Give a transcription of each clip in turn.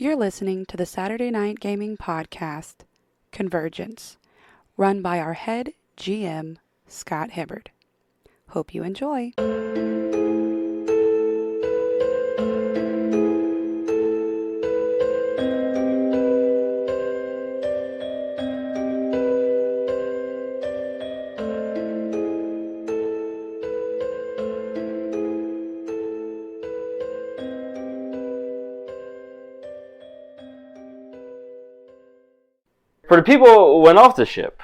You're listening to the Saturday Night Gaming Podcast, Convergence, run by our head GM, Scott Hibbard. Hope you enjoy. For the people who went off the ship,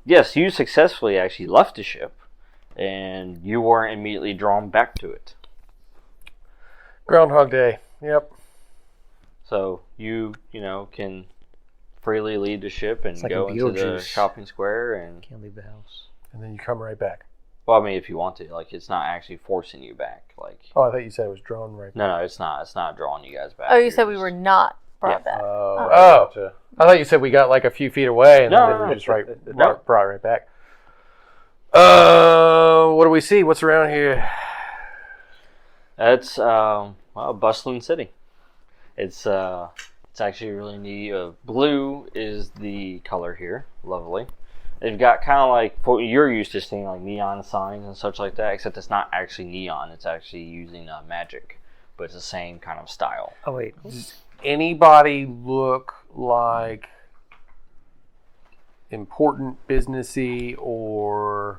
yes, you successfully actually left the ship, and you weren't immediately drawn back to it. Groundhog Day, yep. So you can freely leave the ship and like go into the Beetlejuice. shopping square, and Can't leave the house. And then you come right back. well, I mean, if you want to, like, it's not actually forcing you back. Like, Oh, I thought you said it was drawn right back. no, it's not. It's not drawing you guys back. Oh, you You're said we just- were not brought back. Oh. Gotcha. I thought you said we got like a few feet away and No, then no, we just no. brought right back. What do we see? What's around here? It's a bustling city. It's actually really neat. Blue is the color here. Lovely. They've got kind of like what you're used to seeing, like neon signs and such like that. Except it's not actually neon. It's actually using magic, but it's the same kind of style. Oh, wait. Does anybody look like important businessy or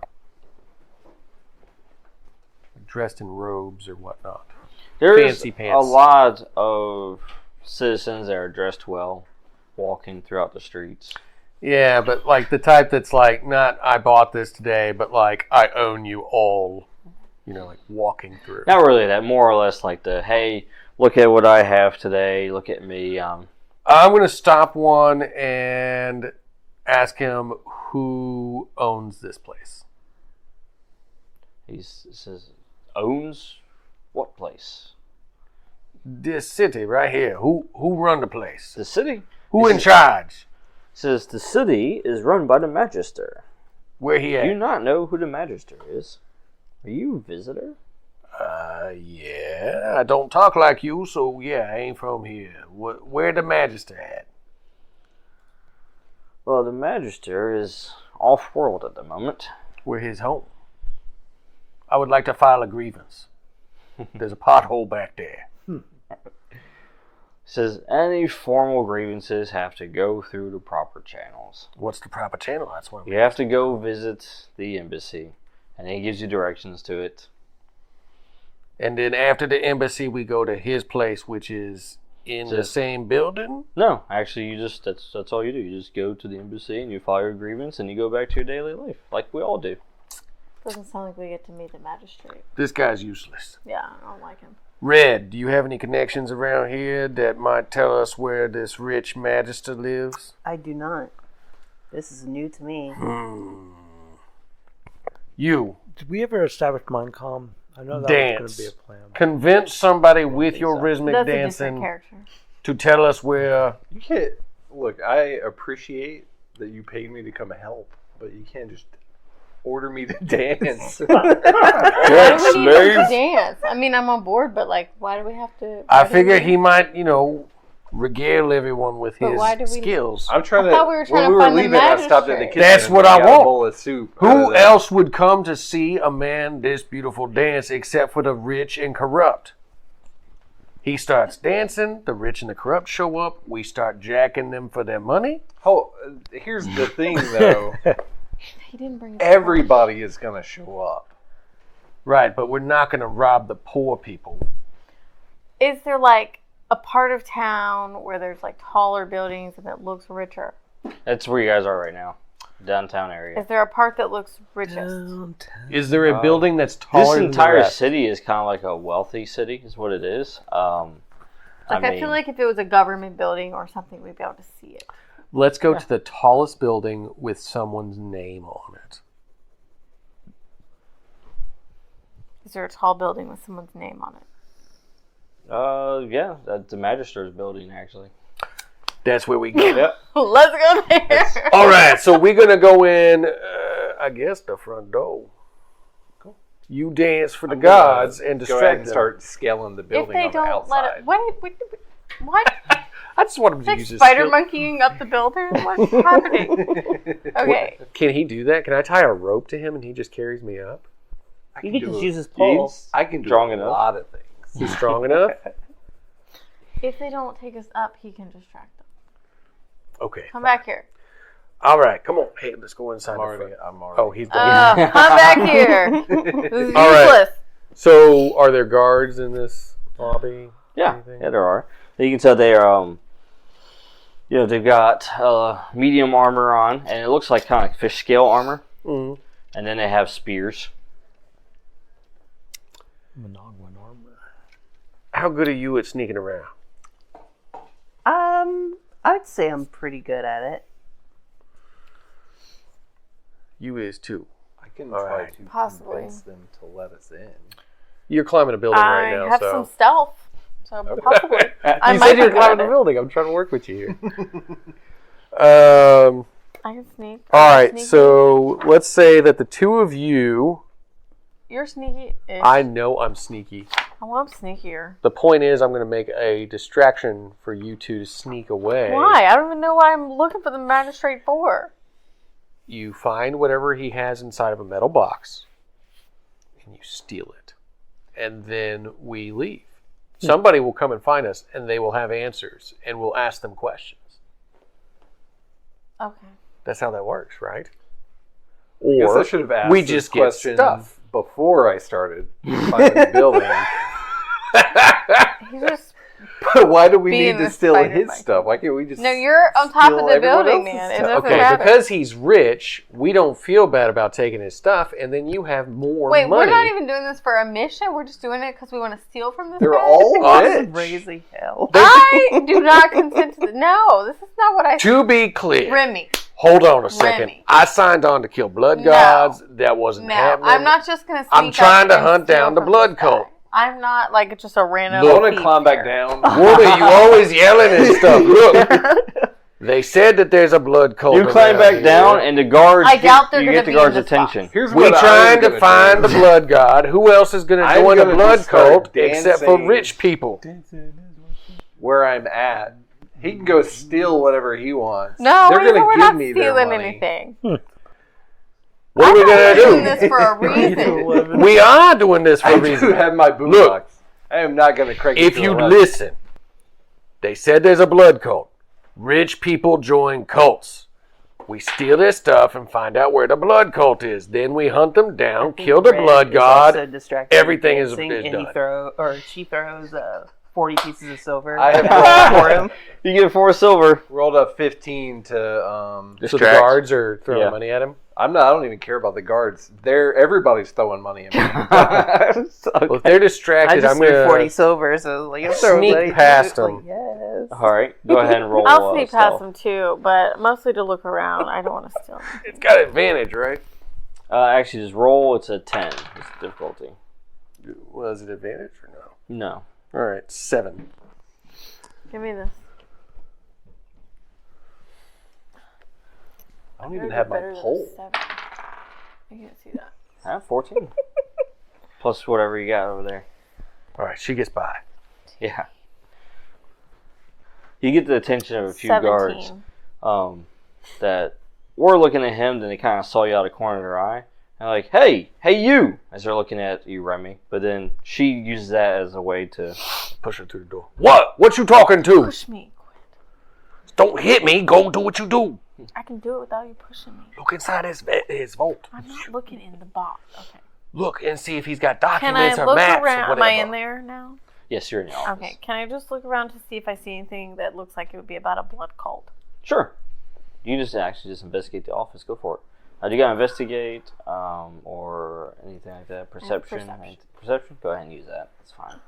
dressed in robes or whatnot? There's Fancy a pants. lot of citizens that are dressed well, walking throughout the streets. Yeah, but like the type that's like not I bought this today, but like I own you all. You know, like walking through. Not really that. More or less like the, hey, look at what I have today. Look at me. I'm going to stop one and ask him who owns this place. He says, owns what place? This city right here. Who run the place? The city. Who in charge? Says the city is run by the Magister. Where he Do you at? not know who the Magister is? Are you a visitor? Yeah. I don't talk like you, so yeah, I ain't from here. Where the Magister at? Well, the Magister is off-world at the moment. Where his home? I would like to file a grievance. There's a pothole back there. Says any formal grievances have to go through the proper channels. What's the proper channel? That's one. You have to go visit the embassy, and he gives you directions to it. And then after the embassy, we go to his place, which is in the same building. No, actually, you just that's all you do. You just go to the embassy and you file your grievance, and you go back to your daily life, like we all do. Doesn't sound like we get to meet the magistrate. This guy's useless. Yeah, I don't like him. Red, do you have any connections around here that might tell us where this rich magister lives? I do not. This is new to me. You, Did we ever establish Mindcom? I know that Dance. was going to be a plan. convince somebody with your rhythmic That's a different dancing character. to tell us where... You can't look. I appreciate that you paid me to come help, but you can't just order me to dance. Why do we need him to dance? I mean, I'm on board, but like, why do we have to? I figure he might, regale everyone with But his why do we- skills. I'm trying I to. thought we were trying when to we were find the leaving, I stopped at the magistrate. kitchen. That's and what I got a want. bowl of soup. Who else would come to see a man this beautiful dance except for the rich and corrupt? He starts dancing, the rich and the corrupt show up, we start jacking them for their money. Oh, here's the thing, though. He didn't bring. Everybody is going to show up. Right, but we're not going to rob the poor people. Is there like a part of town where there's like taller buildings and it looks richer? That's where you guys are right now, downtown area. Is there a part that looks richest? Is there a building that's taller This than entire the rest? city is kind of like a wealthy city, is what it is. Like I feel like if it was a government building or something, we'd be able to see it. Let's go to the tallest building with someone's name on it. Is there a tall building with someone's name on it? Yeah, that's the Magister's building, actually. That's where we go. Yep. Let's go there. All right, so we're going to go in, I guess, the front door. You dance for the I'm gonna gods and Go ahead distract and them. start scaling the If building they on the don't let outside. it, wait, what? I just want him to Like use his spider skill. monkeying up the building? What's happening? Okay. Can he do that? Can I tie a rope to him and he just carries me up? You could just use his pole. I can do Strong a enough. lot of things. He's strong enough? If they don't take us up, he can distract them. Okay. Come back here. All right, come on. Hey, let's go inside. I'm already. Oh, he's done. Come back here. This is All right. useless. So, are there guards in this lobby? Yeah, Anything? yeah, there are. You can tell they are, they've got medium armor on, and it looks like kind of like fish scale armor. Mm-hmm. And then they have spears. Monogman armor. How good are you at sneaking around? I'd say I'm pretty good at it. You is too. I can All try right. to Possibly. convince them to let us in. You're climbing a building right now, I have so. some stealth. So possibly. I You might said be you're good at climbing the it. building. I'm trying to work with you here. I can sneak. All right, Sneaky. so let's say that the two of you. You're sneaky. I know I'm sneaky. Oh, I'm sneakier. The point is, I'm going to make a distraction for you two to sneak away. Why? I don't even know what I'm looking for the magistrate for. You find whatever he has inside of a metal box, and you steal it. And then we leave. Somebody will come and find us, and they will have answers, and we'll ask them questions. Okay. That's how that works, right? I guess Or I should have asked we this just get question stuff. before I started climbing the building. He's just. But why do we Being need to a steal spider his monkey. stuff? Why can't we just? No, you're on top steal of the everyone building, else's man. It stuff? doesn't Okay, matter. because he's rich, we don't feel bad about taking his stuff, and then you have more Wait, money. we're not even doing this for a mission. We're just doing it because we want to steal from this They're guy? all rich. Crazy hell. I do not consent to this. No, this is not what I said. To be clear, Remy. hold on a second. Remy. I signed on to kill blood No. gods. That wasn't No, happening. I'm not just going to I'm trying to hunt down the blood cult. I'm not like just a random I want to thief climb back here. down. Woman, you always yelling and stuff. Look, they said that there's a blood cult. You climb around back here. down, and the guards. I doubt they're you gonna get the be guards' in this box. attention. Here's We what trying I'm to gonna find do. the blood god. Who else is going to I'm join the gonna blood just start cult except for dancing. rich people? Where I'm at. He can go steal whatever he wants. No, They're we're gonna give not me their stealing money. anything. What are we We're doing going to this for a reason. do? We are doing this for I a do reason. have my boombox. Look. I am not going to crank it If to you 11. listen, they said there's a blood cult. Rich people join cults. We steal their stuff and find out where the blood cult is. Then we hunt them down, kill the Red blood is god. also distracted Everything is dancing, and done. she throws 40 pieces of silver I have for him. You get 4 silver. rolled a 15 to So the Distract. guards are throwing Yeah. money at him. I don't even care about the guards. Everybody's throwing money at me. Well, if they're I distracted, just I'm threw going 40 to... silver, so like, I'm throwing Sneak money. past Like, him. yes. All right, go ahead and roll. I'll sneak past stealth. them too, but mostly to look around. I don't want to steal. It's got advantage, right? Actually, just roll. It's a 10. It's difficulty. Was it advantage or no? No. All right, 7. Give me this. I don't even have my pole. I can't see that. 14. Plus whatever you got over there. All right, she gets by. Yeah. You get the attention of a few guards 17. that were looking at him, then they kind of saw you out of the corner of their eye. And like, hey you, as they're looking at you, Remy. But then she uses that as a way to... Push her through the door. What you talking to? Push me. Don't hit me. Go do what you do. I can do it without you pushing me. Look inside his vault. I'm not looking in the box. Okay. Look and see if he's got Can I documents or look maps or around? whatever. Am I in there now? Yes, you're in the office. Okay. Can I just look around to see if I see anything that looks like it would be about a blood cult? Sure. You just investigate the office. Go for it. Do you got to investigate or anything like that? Perception? Perception? Go ahead and use that. That's fine.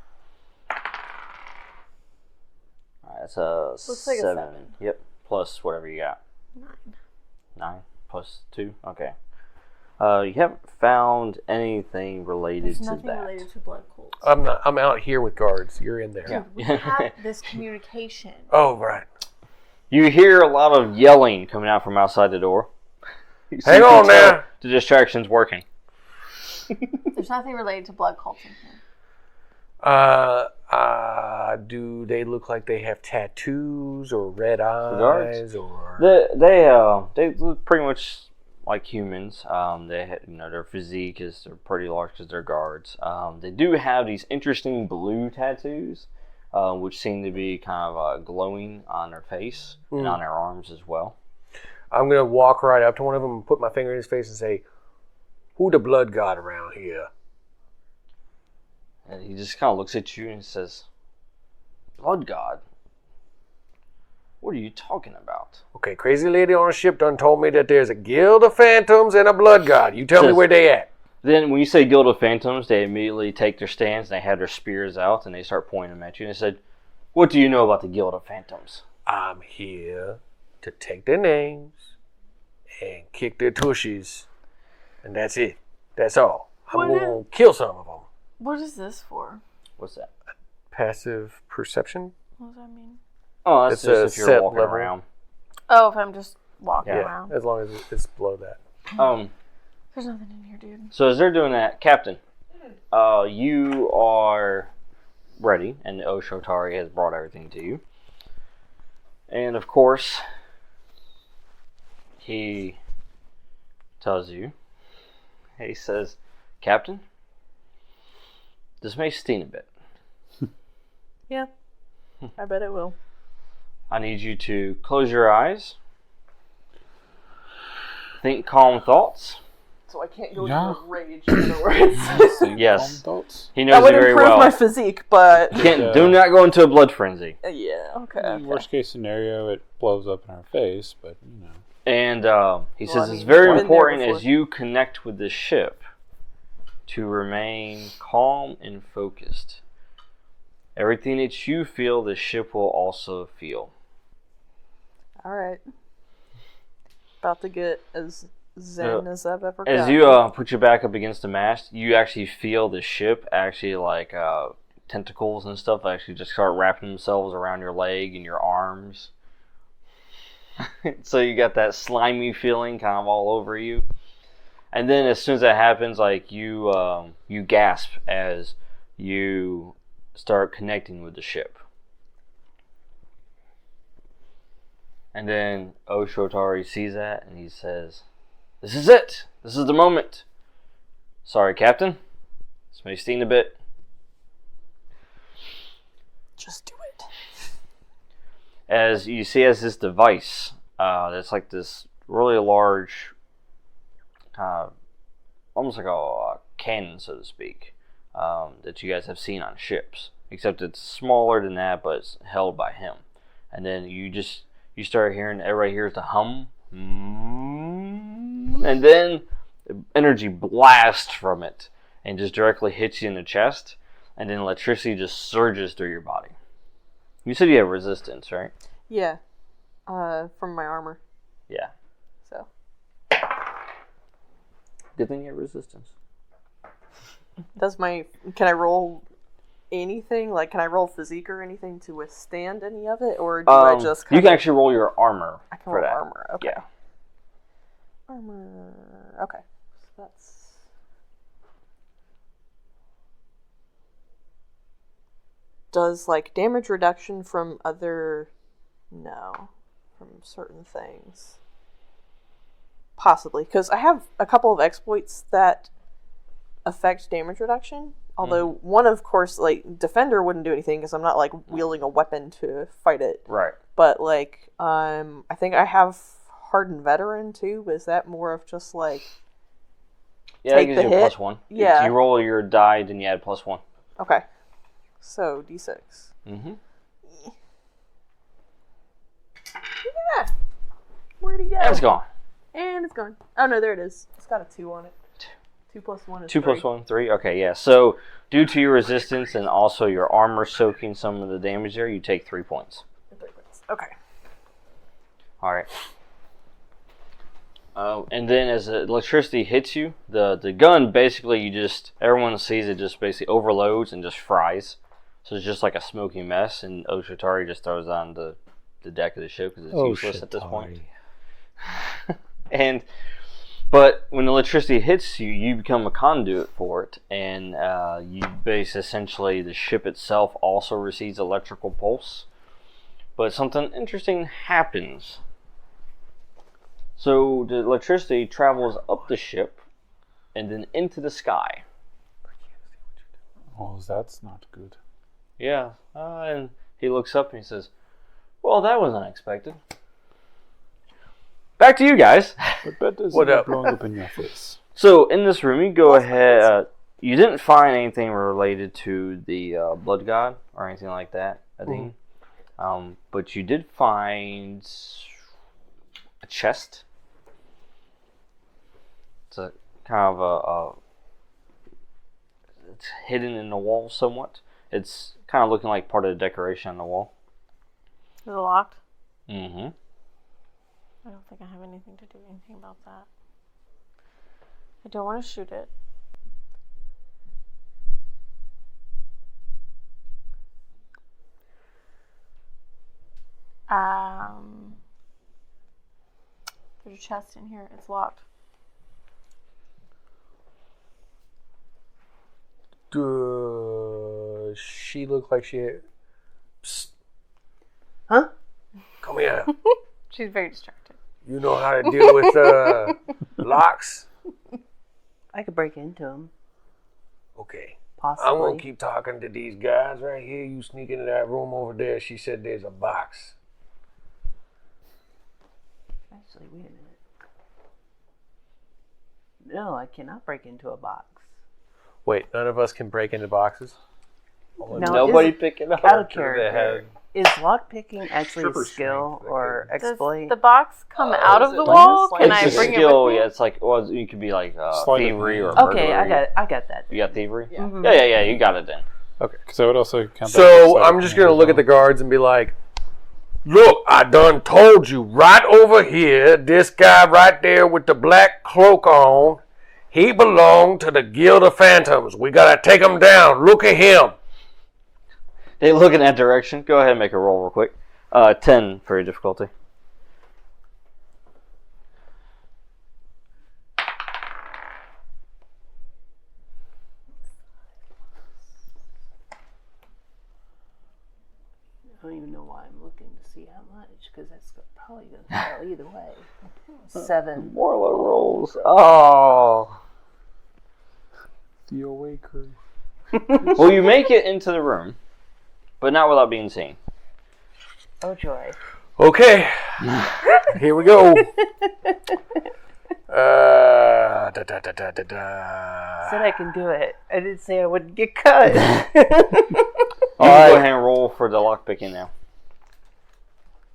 Alright, that's a Looks like a 7. 7. Yep. Plus whatever you got. 9 plus 2. Okay. You haven't found anything related There's to nothing that. related to blood cults. I'm out here with guards. You're in there. We have this communication. Oh, right. You hear a lot of yelling coming out from outside the door. So Hang you can on tell now. The distraction's working. There's nothing related to blood cults in here. Do they look like they have tattoos or red guards? eyes or? They look pretty much like humans. Their physique they're pretty large because they're guards. They do have these interesting blue tattoos, which seem to be kind of glowing on their face and on their arms as well. I'm gonna walk right up to one of them and put my finger in his face and say, "Who the blood god around here?" And he just kind of looks at you and says, "Blood god? What are you talking about?" Okay, crazy lady on a ship done told me that there's a guild of phantoms and a blood god. You tell me where they at. Then when you say Guild of Phantoms, they immediately take their stands and they have their spears out and they start pointing them at you. And they said, "What do you know about the Guild of Phantoms?" I'm here to take their names and kick their tushies. And that's it. That's all. I'm going to kill some of them. What is this for? What's that? Passive perception? What does that mean? Oh, that's It's a just if set you're walking level. around. Oh, if I'm just walking Yeah, around. as long as it's below that. There's nothing in here, dude. So as they're doing that, Captain, you are ready, and Oshotari has brought everything to you. And of course, he tells you, he says, "Captain, this may sting a bit. Yeah. I bet it will. I need you to close your eyes, think calm thoughts." So I can't go Yeah. into a rage, in other words. Yes. Thoughts? He That knows would it very improve well. my physique, but... Do not go into a blood frenzy. Yeah, okay. Worst case scenario, it blows up in our face, but you know. And he Well, says I it's mean, very been there important before. as you connect with the ship to remain calm and focused. Everything that you feel, the ship will also feel. Alright. About to get as zen as I've ever got. As you put your back up against the mast, you actually feel the ship actually like tentacles and stuff actually just start wrapping themselves around your leg and your arms. So you got that slimy feeling kind of all over you. And then as soon as that happens, like you gasp as you start connecting with the ship. And then Oshotari sees that and he says, "This is it. This is the moment. Sorry, Captain. This may sting a bit." Just do it. As you see, as this device, that's like this really large, almost like a cannon, so to speak, that you guys have seen on ships. Except it's smaller than that, but it's held by him. And then you start hearing, everybody hears the hum. And then energy blasts from it and just directly hits you in the chest. And then electricity just surges through your body. You said you have resistance, right? Yeah. From my armor. Yeah. So. Good thing you have resistance. Can I roll anything? Like, can I roll physique or anything to withstand any of it? Or do I just you can actually roll your armor I can for roll that. armor, okay. Yeah. Armor. Okay. So that's... Does, like, damage reduction from other... No. From certain things. Possibly. Because I have a couple of exploits that affect damage reduction. Although one, of course, like, Defender wouldn't do anything because I'm not, like, wielding a weapon to fight it. Right. But, like, I think I have Hardened Veteran, too. But is that more of just, like... Yeah, take that gives the you hit? +1. Yeah. If you roll your die, then you add +1. Okay. So, D6. Mm-hmm. Yeah! Where'd he go? And it's gone. And it's gone. Oh, no, there it is. It's got a 2 on it. 2 plus 1 is 2 3. plus 1, 3. Okay, yeah. So, due to your resistance and also your armor soaking some of the damage there, you take 3 points. 3 points. Okay. All right. And then as the electricity hits you, the gun basically everyone sees it just basically overloads and just fries. So it's just like a smoky mess, and Oshotari just throws it on the deck of the ship because it's useless at this point. And But when electricity hits you, you become a conduit for it, and you base essentially the ship itself also receives electrical pulse. But something interesting happens. So the electricity travels up the ship and then into the sky. Oh, that's not good. Yeah, and he looks up and he says, "Well, that was unexpected." Back to you guys. But that doesn't What up? blowing up in your face. So in this room, you go ahead. You didn't find anything related to the blood god or anything like that, I think. But you did find a chest. It's a kind of it's hidden in the wall somewhat. It's kind of looking like part of the decoration on the wall. Is it locked? Mm-hmm. I don't think I have anything to do anything about that. I don't want to shoot it. There's a chest in here. It's locked. Does she look like she... Psst. Huh? Come here. She's very distracted. You know how to deal with locks? I could break into them, Okay. possibly. I'm going to keep talking to these guys right here. You sneak into that room over there. She said there's a box. Actually, wait a minute. No, I cannot break into a box. Wait, none of us can break into boxes? No, Nobody picking up. Out of They character. Is lockpicking actually a Stripper skill strength, or they Does exploit? the box come out of is the it wall? like Can It's I a bring skill, it with me? yeah. It's like, well, you could be like Sleight of thievery or hand. Okay, burglary. I got that. You got thievery? Yeah. Yeah, you got it then. Because I would also count that as So sleight I'm of just hand going to as look at the well. guards and be like, look, I done told you right over here, this guy right there with the black cloak on, he belonged to the Guild of Phantoms. We got to take him down. Look at him. They look in that direction. Go ahead and make a roll real quick. 10 for your difficulty. I don't even know why I'm looking to see how much, because that's probably going to fail either way. 7. Warlow rolls. Oh. The Awaker. Well, you make it into the room, but not without being seen. Oh, joy. Okay, here we go. Said I can do it. I didn't say I wouldn't get cut. You can go ahead and roll for the lockpicking now.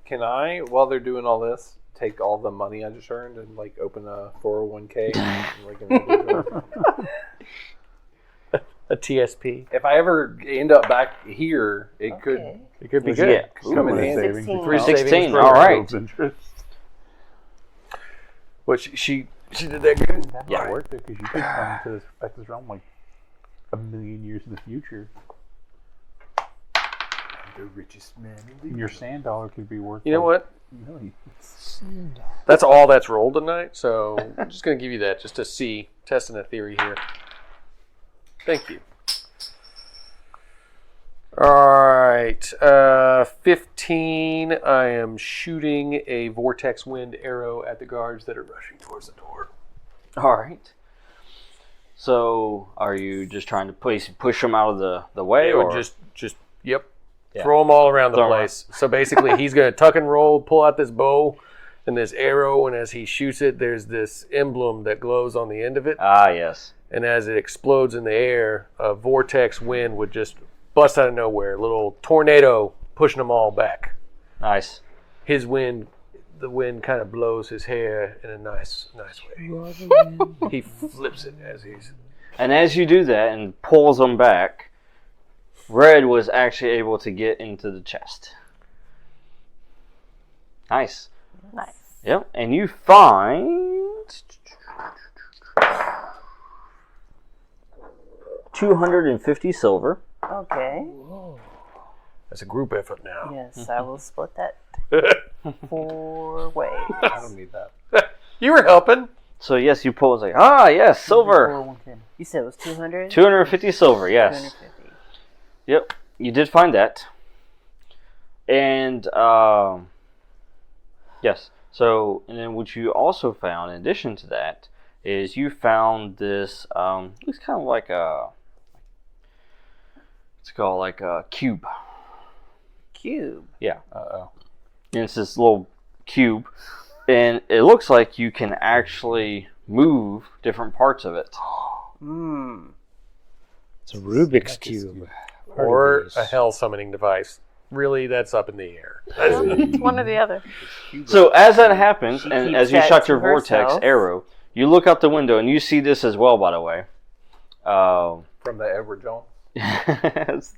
Can I, while they're doing all this, take all the money I just earned and like open a 401k? A TSP. If I ever end up back here, it could It could be Let's good. get- come in handy. 16. Three 16, savings all programs. right. But she did that good. That might work there because you could come to this realm like a million years in the future. The richest man in And your sand dollar could be worth. You know like what? millions. That's all that's rolled tonight, so I'm just going to give you that just to see, testing a theory here. Thank you. Alright, 15. I am shooting a vortex wind arrow at the guards that are rushing towards the door. All right. So, are you just trying to push them out of the way, Or or just yep. Yeah. Throw them all around the Throw 'em place. So basically, he's going to tuck and roll, pull out this bow and this arrow, and as he shoots it, there's this emblem that glows on the end of it. Ah, yes. And as it explodes in the air, a vortex wind would just bust out of nowhere. A little tornado pushing them all back. Nice. The wind kind of blows his hair in a nice way. He flips it as he's... And as you do that and pulls them back, Red was actually able to get into the chest. Nice. Nice. Yep. And you find 250 silver. Okay. That's a group effort now. Yes, I will split that 4 ways. I don't need that. You were helping. So yes, you pull. It's like, yes, silver. 110. You said it was 200. 250 silver. Yes. 250. Yep, you did find that. And yes. So, and then what you also found, in addition to that, is you found this. It's kind of like it's called like a cube. Cube. Yeah. Uh-oh. And it's this little cube, and it looks like you can actually move different parts of it. Hmm. It's a Rubik's Cube. Or a hell summoning device. Really, that's up in the air. It's one or the other. So as that happens, She and keeps as you that shot to your vortex herself. arrow, you look out the window, and you see this as well, by the way. From the Edward Jones.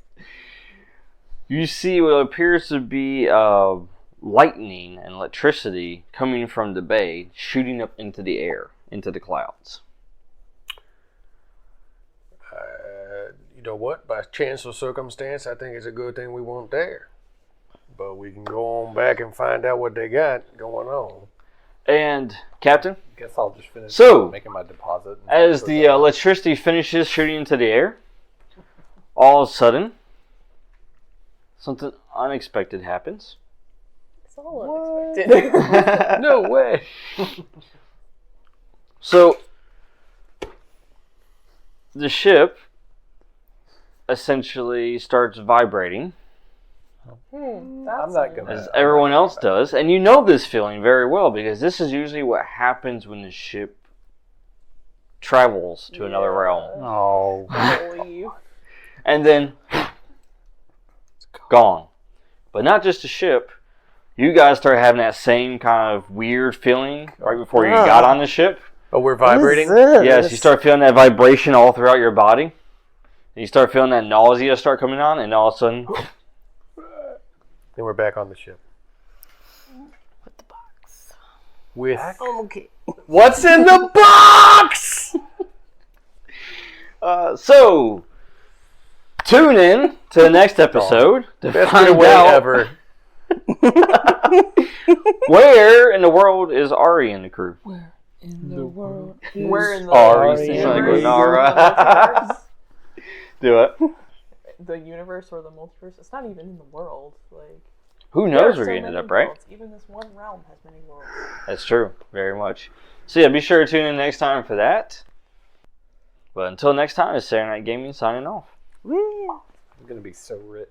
You see what appears to be lightning and electricity coming from the bay, shooting up into the air, into the clouds. You know what? By chance or circumstance, I think it's a good thing we weren't there. But we can go on back and find out what they got going on. And, Captain, Guess I'll just finish So, making my deposit. as the electricity finishes shooting into the air, all of a sudden, something unexpected happens. It's all unexpected. No way. So, the ship essentially starts vibrating, I'm not gonna. as everyone else does, and you know this feeling very well because this is usually what happens when the ship travels to another realm. Oh. Leave. And then, gone. But not just the ship. You guys start having that same kind of weird feeling right before you got on the ship. Oh, we're vibrating? Yes, you start feeling that vibration all throughout your body. And you start feeling that nausea start coming on, and all of a sudden, Then we're back on the ship. With the box. With Okay. what's in the box? so tune in to the next episode to Best find getaway out ever. where in the world is Ari and the crew. In the world. We're in the Ari, Ari, it's like Ari. Nara. Do it. the universe or the multiverse. It's not even in the world. Like Who there knows are where so you ended many up, right? worlds. Even this one realm has many worlds. That's true, very much. So yeah, be sure to tune in next time for that. But until next time, it's Saturday Night Gaming signing off. Woo. I'm gonna be so rich.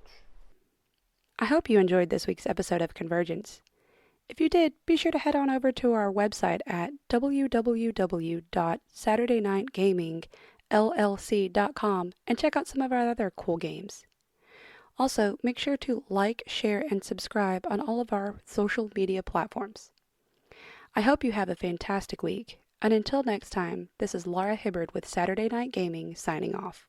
I hope you enjoyed this week's episode of Convergence. If you did, be sure to head on over to our website at www.saturdaynightgamingllc.com and check out some of our other cool games. Also, make sure to like, share, and subscribe on all of our social media platforms. I hope you have a fantastic week, and until next time, this is Laura Hibbard with Saturday Night Gaming signing off.